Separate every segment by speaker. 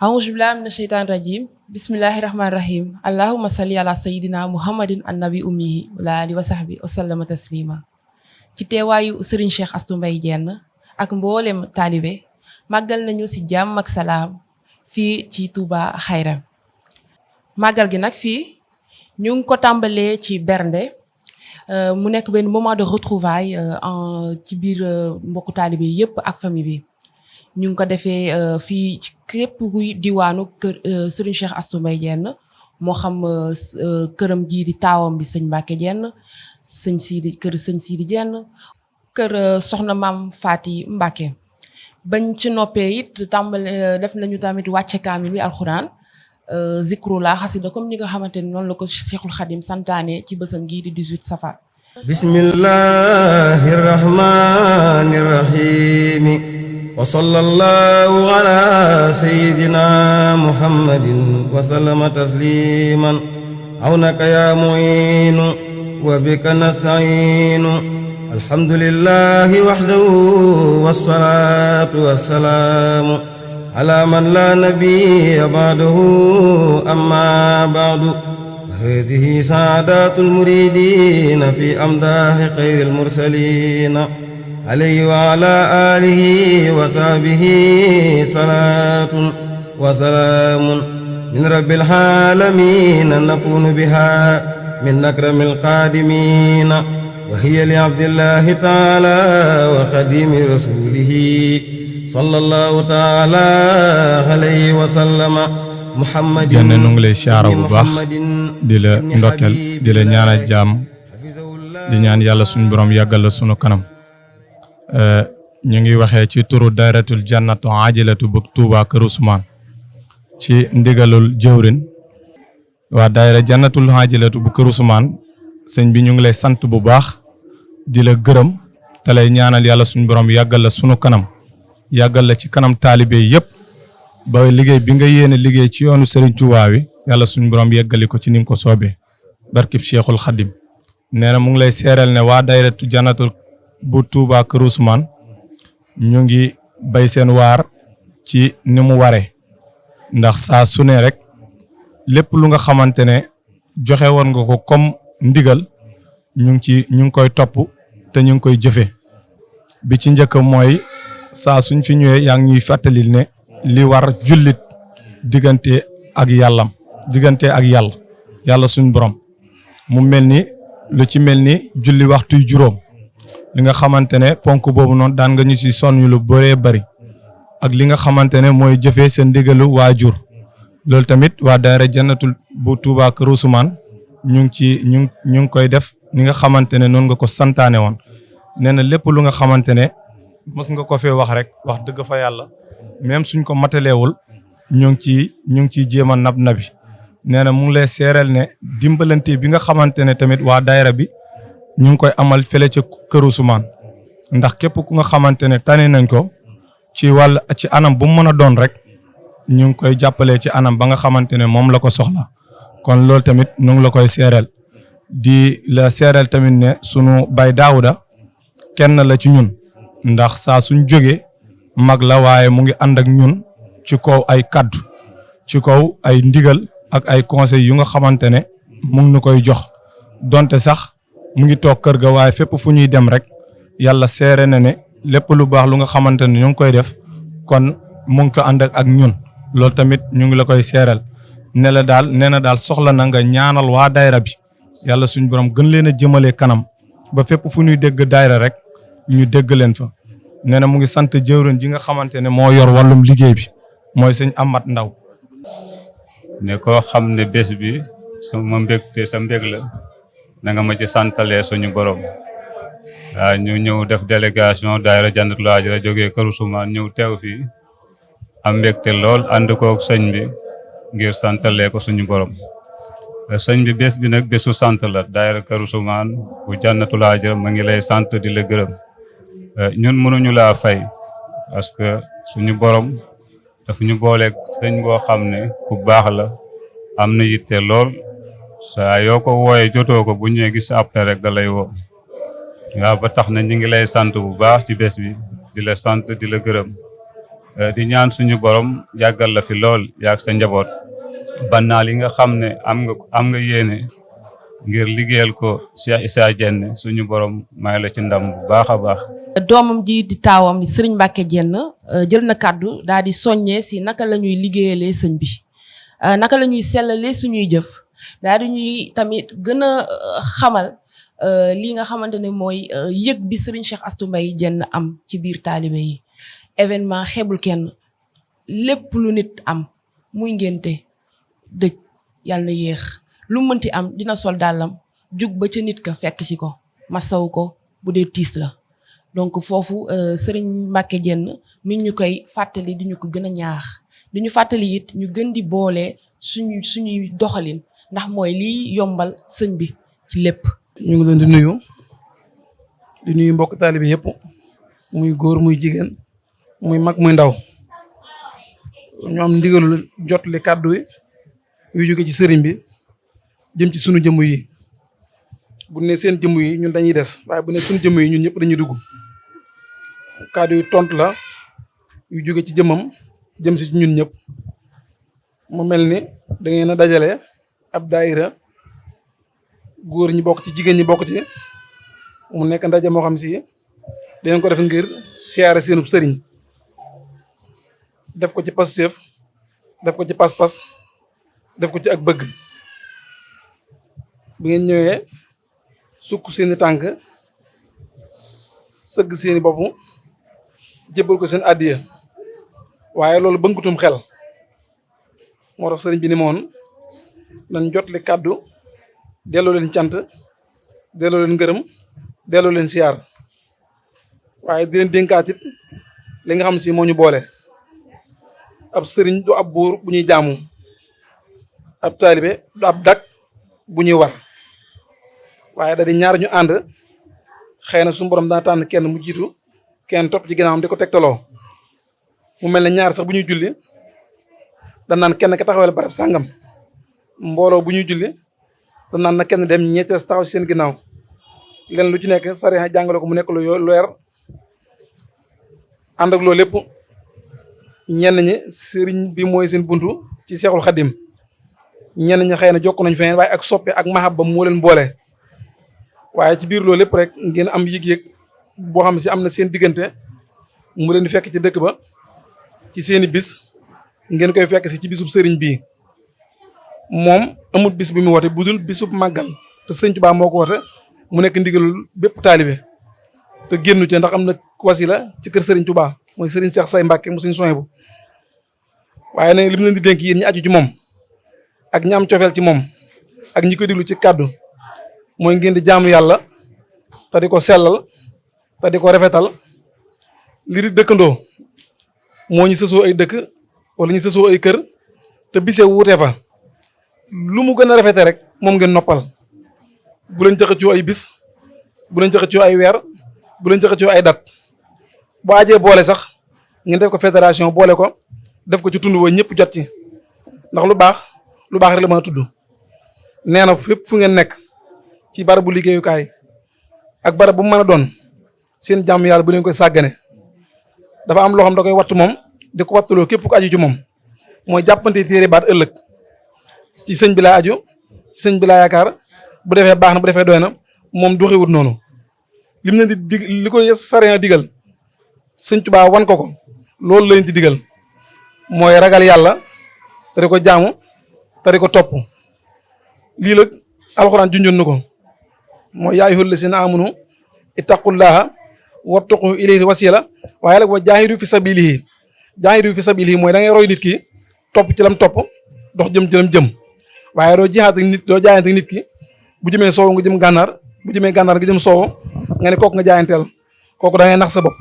Speaker 1: A'udzu billahi minasyaitonir rajim. Bismillahirrahmanirrahim. Allahumma salli ala sayyidina Muhammadin an-nabi ummihi wa ala alihi wa sahbihi wa sallama taslima. Ci teewaayu Serigne Cheikh Astou Mbaye Diène ak mboolem taalibe màggal nañu ci jàmm ak salaam fii ci Touba Xayra. Màggal gi nag fii ñu ngi ko tàmbalee ci bernde mu nekk benn moment de retrouvailles ci biir mbokku taalibe yépp ak famille bi. ñu ngi ko defee fii ci képp kuy diwaanu kër Serigne Cheikh Astou Mbaye Diène moo xam këram jii di taawam bi sëñ Mbacke Diène sëñ Sidi Diène kër soxna maam Faati Mbacke. bañ ci noppee it tàmbale def nañu tamit wàcce kaamil bi alxuraan zikrullah xasida comme ni nga xamante ni noonu la ko Cheikhul Khadim santaane ci bësam gii di 18 safar.
Speaker 2: bismillahi rahmani rahim wa sallallahu ala sayyidina muhammadin wa sallama tasliman awnaka ya mu'inu wa bika nasta'inu alhamdulillahi wahdahu wassalatu wassalamu ala man la nabiyya ba'dahu amma ba'du hadhihi sa'adatul muridin fi amdahi khairil mursalin alayhi wa ala alihi wa sahbihi salatun wa salamun min rabbil alamin nakunu biha min akramil qadimin wa hiya li abdillahi ta'ala wa khadimi rasulihi sallallahu ta'ala alayhi wa sallama muhammadin.
Speaker 3: Diène nu ngi lay siyaara bu baax di la ndokkel di la ñaanal jàmm di ñaan yàlla suñu borom yàggal la sunu kanam. ñu ngi waxee ci turu dayratul jannatu ajilatu bu Touba Kër Ousmane ci ndigalul jëwrin waa dayra jannatul ajilatu bu Kër Ousmane sëñ bi ñu ngi lay sant bu baax di la gërëm te lay ñaanal yàlla suñu borom yàggal la sunu kanam yàggal la ci kanam taalibe yépp ba liggéey bi nga yéene liggéey ci yoonu Serigne Touba wi yàlla suñu borom yeggali ko ci nim ko soobee barkib Cheikhul Khadim. nee na mu ngi lay seeral ne waa dayratu jannatul bu Touba Kër Ousmane ñu ngi bay seen waar ci ni mu waree ndax saa su ne rek lépp lu nga xamante ne joxe woon nga ko comme ndigal ñu ngi koy topp te ñu ngi koy jëfe bi ci njëkk mooy saa suñ fi ñëwee yaa ngi ñuy fàttalil ne li war jullit diggante ak yàlla suñ borom mu mel ni lu ci mel ni julli waxtuy juróom li nga xamante ne ponk boobu noonu daan nga ñu ci sonn lu bëree bëri ak li nga xamante ne mooy jëfee sa ndigalu waajur loolu tamit waa daara jannatul bu Touba Kër Ousmane ñu ngi koy def ni nga xamante ne noonu nga ko santaane woon. nee na lépp lu nga xamante ne mës nga ko fee wax rek wax dëgg fa yàlla même suñ ko mataleewul ñu ngi ciy jéem a nabi nee na mu ngi lay seereel ne dimbalante bi nga xamante ne tamit waa daayira bi ñu ngi koy amal fële ca Kër Ousmane ndax képp ku nga xamante ne tane nañ ko ci anam bu mu mën a doon rek ñu ngi koy jàppalee ci anam ba nga xamante ne moom la ko soxla kon loolu tamit ñu ngi la koy seereel di la seereel tamit ne sunu bay Daawuda kenn la ci ñun ndax saa suñ jógee mag la waaye mu ngi ànd ak ñun ci kaw ay kaddu ci kaw ay ndigal ak ay conseils yu nga xamante ne mu ngi nu koy jox donte sax mu ngi toog kër ga waaye fépp fu ñuy dem rek yàlla seere na ne lépp lu baax lu nga xamante ne ñu ngi koy def kon mu ngi ko ànd ak ñun loolu tamit ñu ngi la koy seeral nee na daal soxla na nga ñaanal waa daayra bi yàlla suñu borom gën leen a jëmale kanam ba fépp fu ñuy dégg daayra rek ñu dégg leen fa. nee na mu ngi sant jëwriñ ji nga xamante ne moo yor wàllum liggéey bi mooy sëñ Amat Ndaw
Speaker 4: ne koo xam ne bés bi sama mbégte sa mbég la na nga ma ci santalee suñu borom waaw ñu ñëw def délégation daayira Jannatul Ajra jógee Kër Ousmane ñëw teew fii am mbégte lool ànd kook sëñ bi ngir santalee ko suñu borom. sëñ bi bés bi nag bésu sant la daayira Kër Ousmane bu Jannatul Ajra ma ngi lay sant di la gërëm ñun mënuñu laa fay parce que suñu borom daf ñu booleeg sëñ boo xam ne ku baax la am na yitte lool saa yoo ko wooyee jotoo ko bu ñëwee gis après rek da lay woo waaw ba tax na ñu ngi lay sant bu baax ci bés bi di la sant di la gërëm di ñaan suñu borom yàggal la fi lool yaag sa njaboot bannaal yi nga xam ne am nga yéene ngir liggéeyal ko Cheikh Issa Diène suñu borom may la ci ndam bu baax a baax.
Speaker 1: doomam ji di taawam di Serigne Mbacké Diène jël na kàddu daal di soññee si naka la ñuy liggéeyalee sëñ bi naka la ñuy sellalee suñuy jëf daal di ñuy tamit gën a xamal li nga xamante ne mooy yëg bi Serigne Cheikh Astou Mbaye Diène am ci biir taalibe yi événement xeebul kenn lépp lu nit am muy ngénte dëj yàlla na yéex lu mënti am dina sol dàllam jug ba ca nit ka fekk si ko masaw ko bu dee tiis la donc foofu Serigne Mbacké Diène mi ñu koy fàttali di ñu ko gën a ñaax di ñu fàttali it ñu gën di boole suñuy doxalin ndax mooy liy yombal sëñ bi ci lépp.
Speaker 5: ñu ngi leen di nuyu mbokk taalibe yëpp muy góor muy jigéen muy mag muy ndaw ñu am ndigalul jotli kàddu yi yu jóge ci sëriñ bi jëm ci sunu jëmm yi bu ne seen jëmm yi ñun dañuy des waaye bu ne sunu jëmm yi ñun ñëpp dañuy dugg kàddu yu tontu la yu jóge ci jëmmam jëm si ñun ñëpp mu mel ni da ngeen a dajale ab daayira góor ñi bokk ci jigéen ñi bokk ci mu nekk ndaje moo xam si dinañ ko def ngir siyaare seenub sëriñ def ko ci passeef def ko ci pas-pas def ko ci ak bëgg bi ngeen ñëwee sukk seeni tànk sëgg seeni bopp jébbal ko seen addiya waaye loolu bënkutum xel moo tax sëriñ bi ni moon nañ jotli kàddu delloo leen cant delloo leen ngërëm delloo leen siyaar waaye di leen dénkaat it li nga xam si moo ñu boole ab sëriñ du ab buur bu ñuy jaamu ab taalibe du ab dak bu ñuy war waaye da di ñaar ñu ànd xëy na suñu borom daa tànn kenn mu jiitu kenn topp ci ginnaawam di ko tegtaloo mu mel ne ñaar sax bu ñuy julli da naan kenn ka taxawal barab sàngam mbooloo bu ñuy julli da naan na kenn dem ñeetees taxaw seen ginnaaw leen lu ci nekk sariya jàngale ko mu nekk lu leer ànd ak loolu lépp ñenn ñi sëriñ bi mooy seen buntu ci Seexul Xadim ñenn ñi xëy na jokk nañ feneen waaye ak soppe ak mahabba moo leen boole waaye ci biir loolu lépp rek ngeen am yëg-yëg boo xam si am na seen diggante mu leen di fekk ci dëkk ba ci seeni bis ngeen koy fekk si ci bisub sëriñ bii moom amul bis bi mu woote budul bisub màggal te sëñ Tuubaa moo ko woote mu nekk ndigalul bépp taalibe te génnu ci ndax am na wasila ci kër sëriñ Tuubaa mooy sëriñ Seex Say Mbàkke mu sëriñ Suhaybu waaye nag li mu leen di dénk yéen ñi aju ci moom ak ñi am cofeel ci moom ak ñi koy diglu ci kàddu mooy ngeen di jaamu yàlla te di ko sellal te di ko rafetal li di dëkkandoo moo ñu sësoo ay dëkk wala ñu sësoo ay kër te bisee wuutee fa lu mu gën a rafete rek moom ngeen noppal bu leen jaxacoo ay bis bu leen jaxacoo ay weer bu leen jaxacoo ay dat boo ajee boole sax ngeen def ko fédération boole ko def ko ci tund wa ñëpp jot ci ndax lu baax rek la mën a tudd nee na fépp fu ngeen nekk ci barabu liggéeyukaay ak barab bu mu mën a doon seen jàmm yàlla bu leen koy sàggane dafa am loo xam da koy wattu moom di ko wattuloo képp ku aju ci moom mooy jàppante téere baat ëllëg ci sëñ bi laa aju ci sëñ bi laa yaakaar bu defee baax na bu defee doy na moom doxewut noonu lim leen di dig li koy sariya digal sëñ Tuubaa wan ko loolu lañ di digal mooy ragal yàlla te di ko jaamu te di ko topp lii la alxuraan junjoon na ko mooy yaa ayyuhal lazina amanu ittaqullaha wabtaqu ilayhi wasila waaye nag wa jaahidu fi sabilihi mooy da ngay roy nit ki topp ci lam topp dox jëm ci lam jëm waaye doo jaayante nit ki bu jëmee soow nga jëm gànnaar bu jëmee gànnaar nga jëm soow nga ne kooku nga jaayanteel kooku da ngay nax sa bopp.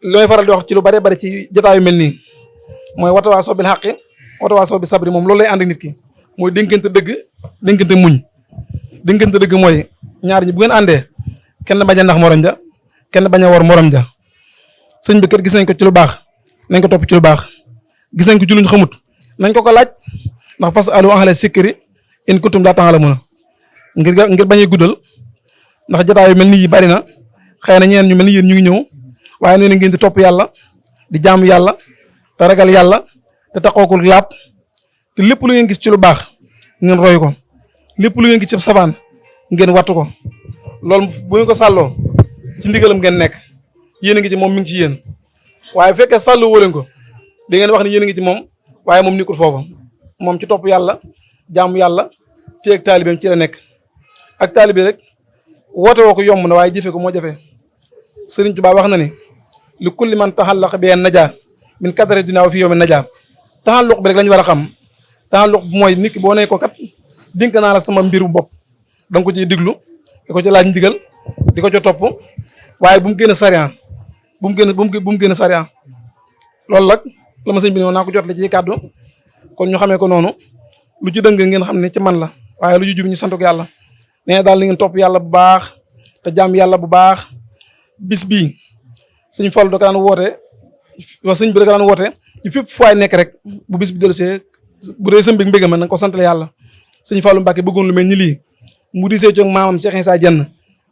Speaker 5: looy faral di wax ci lu bare bare ci jotaayu mel nii mooy watawaasaw bil haqqi watawaasaw bis sabri moom loolu lay ànd nit ki mooy dénkante dëgg dénkante muñ dénkante dëgg mooy ñaar ñi bu ngeen àndee kenn bañ a nax morom ja kenn bañ a war morom ja sëñ bi kër gis nañ ko ci lu baax nañ ko topp ci lu baax gis nañ ko ci luñ xamut nañ ko laaj ndax fas alu ahla sikri in kuntum laa ta'lamuun ngir bañ a guddal ndax jotaay yu mel nii yi bari na xëy na ñeneen ñu mel ni yéen ñu ngi ñëw waaye nee na ngeen di topp yàlla di jaamu yàlla te ragal yàlla te taxookul laab te lépp lu ngeen gis ci lu baax ngeen roy ko lépp lu ngeen gis ci safaan ngeen wattu ko loolu bu ngeen ko sàlloo ci ndigalam ngeen nekk yéen a ngi ci moom mi ngi ci yéen waaye bu fekkee sàllu woo leen ko da ngeen wax ne yéen a ngi ci moom waaye moom nekkul foofu moom ci topp yàlla jaamu yàlla ci ak taalibeem ci la nekk ak taalibe rek woote woo ko yomb na waaye jëfe ko moo jafe Sëriñ Tuubaa wax na ni li kulli man taxallaq bi najaa min kadari dinaaw fi yawmi najaa taxalluq bi rek lañu war a xam taxalluq bi mooy nit ki boo ne ko kat dénk naa la sama mbiru bopp da nga ko ciy diglu di ko ci laaj ndigal di ko ca topp waaye bu mu génn sariya bu mu génn sariya loolu nag la ma sëñ bi ne naa ko jot la ci kàddu kon ñu xamee ko noonu lu ci dëng ngeen xam ne ci man la waaye lu ci jub ñu sant ko yàlla nee daal li ngeen topp yàlla bu baax te jaam yàlla bu baax bis bii sëñ Fallu da ko daan woote wax sëñ bi da ko daan woote ci fépp fu waay nekk rek bu bis bi dellusee bu dee sa mbég ma na nga ko santale yàlla sëñ Fallu Mbàkke bëggoon lu mel ni lii mu disee coog maamam Cheikh Issa Diène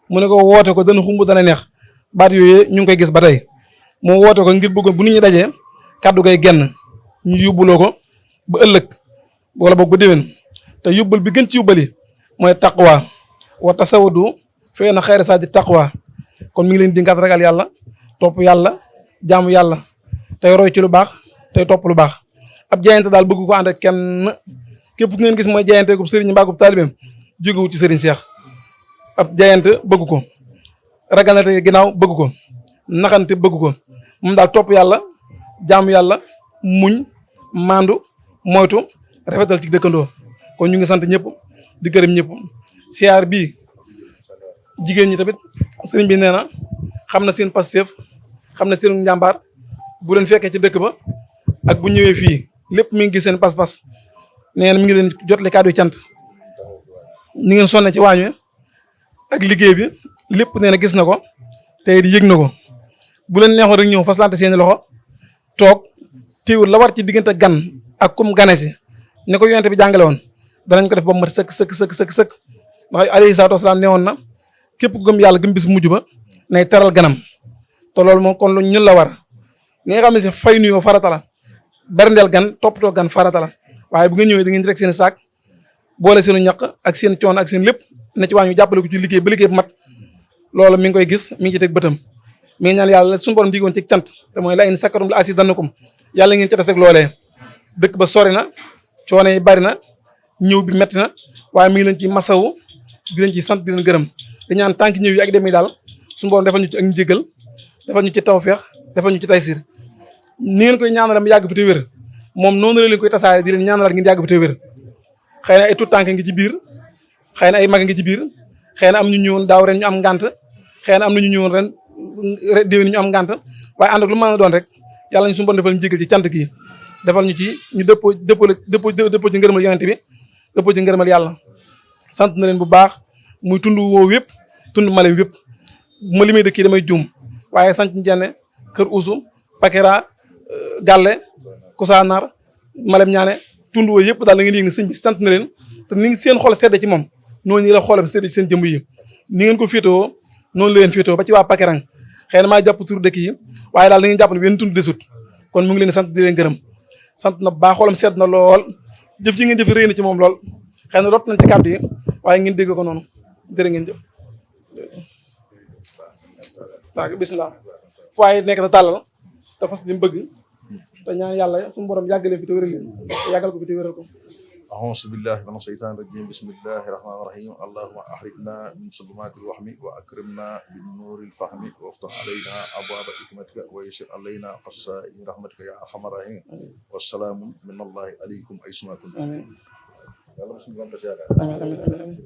Speaker 5: mu ne ko woote ko dana xumb dana neex baat yooyu ñu ngi koy gis ba tey mu woote ko ngir bëggoon bu nit ñi dajee kàddu koy genn ñu yóbbuloo ko ba ëllëg wala boog ba déwén te yóbbal bi gën ci yóbbali mooy taqwa wa tasawadu fee na xayra saa di taqwa kon mi ngi leen di dénkaat ragal yàlla topp yàlla jaamu yàlla tey roy ci lu baax tey topp lu baax ab jaayante daal bëgg ko ànd ak kenn képp ku ngeen gis mooy jaayante gu sëriñ mbaa gu taalibeem jógewu ci sëriñ Seex ab jaayante bëgg ko ragalante ginnaaw bëgg ko naxante bëgg ko moom daal topp yàlla jaamu yàlla muñ maandu moytu rafetal ci dëkkandoo kon ñu ngi sant ñëpp di gërëm ñëpp siyaar bii jigéen ñi tamit sëriñ bi nee na xam na seen passeef xam na seen njàmbaar bu leen fekkee ci dëkk ba ak bu ñëwee fii lépp mi ngi gis seen pas-pas nee na mi ngi leen jotle kàddu yu cant ni ngeen sonne ci waañ wi ak liggéey bi lépp nee na gis na ko tey di yëg na ko bu leen neexoon rek ñëw faslante seeni loxo toog teewul la war ci diggante gan ak kum gane si ne ko yonent bi jàngale woon danañ ko def ba mu mat sëkk ndax alayhi salaatu wasalaam ne woon na képp ku gëm yàlla gëm bis mujj ba nay teral ganam te loolu moom kon lu ñun la war ni nga xam ne si fay nuyoo farata la berndeel gan toppatoo gan farata la waaye bu ngeen ñëwee da ngeen rek seen saak boole seenu ñaq ak seen coono ak seen lépp ne ci waa ñu jàppale ko ci liggéey ba liggéey bu mat loolu mi ngi koy gis mi ngi ci teg bëtam mi ngi ñaan yàlla suñu borom digoon ci cant te mooy la in sakkarum la azidannakum yàlla ngeen ca des ak loolee dëkk ba sori na coono yi bari na ñëw bi metti na waaye mi ngi leen ci masawu di leen ci sant di leen gërëm di ñaan tànk ñëw yi ak dem yi daal suñu borom defal ñu ci ak njëgal defal ñu ci tawfeex defal ñu ci taysir ni ngeen koy ñaanal mu yàgg fi te wér moom noonu la leen koy tasaare di leen ñaanalaat ngeen yàgg fi te wér xëy na ay tout tànk ngi ci biir xëy na ay mag ngi ci biir xëy na am ñu ñëwoon daaw ren ñu am ngànt xëy na am na ñu ñëwoon ren déwén ñu am ngànt waaye ànd ak lu mën a doon rek yàlla ñu suñu borom defal ñu jégal ci cant gi defal ñu ci ñu dëppoo ci ngërëmal yonent bi dëppoo ci ngërëmal yàlla sant na leen bu baax muy tund woowu yëpp tund Malem yëpp ma limee dëkk yi damay juum waaye sant ñu jenne Kër Ousou Pakera Galle Koussanar Malem ñaane tund woowu yëpp daal la ngeen yëg ne sëñ bi sant na leen te ni ngi seen xol sedd ci moom noonu la xoolam sedd ci seen jëmb yi ni ngeen ko féetewoo noonu la leen féetewoo ba ci waa Pakerang xëy na maa jàpp tur dëkk yi waaye daal da ngeen jàpp ne wenn tund desut kon mu ngi leen sant di leen gërëm sant na baax xoolam sedd na lool jëf ji ngeen jëf réy na ci moom lool xëy na rot nañ ci kàddu yi waaye ngeen dégg ko noonu jërë ngeen jëf waaw bisimilah fu waaye nekk na tàllal te fas li mu bëgg te ñaan yàlla suñu borom yàggalee fi te wéral te yàggal ko fi te wéral ko
Speaker 6: أعوذ بالله من الشيطان الرجيم بسم الله الرحمن الرحيم اللهم أخرجنا من ظلمات الوهم وأكرمنا بالنور الفهم وافتح علينا أبواب حكمتك ويسر علينا قصائد رحمتك يا أرحم الراحمين والسلام من الله عليكم أينما كنتم.
Speaker 5: amiin
Speaker 6: yàlla na suñu borom def yaakaar.
Speaker 5: amiin amiin amiin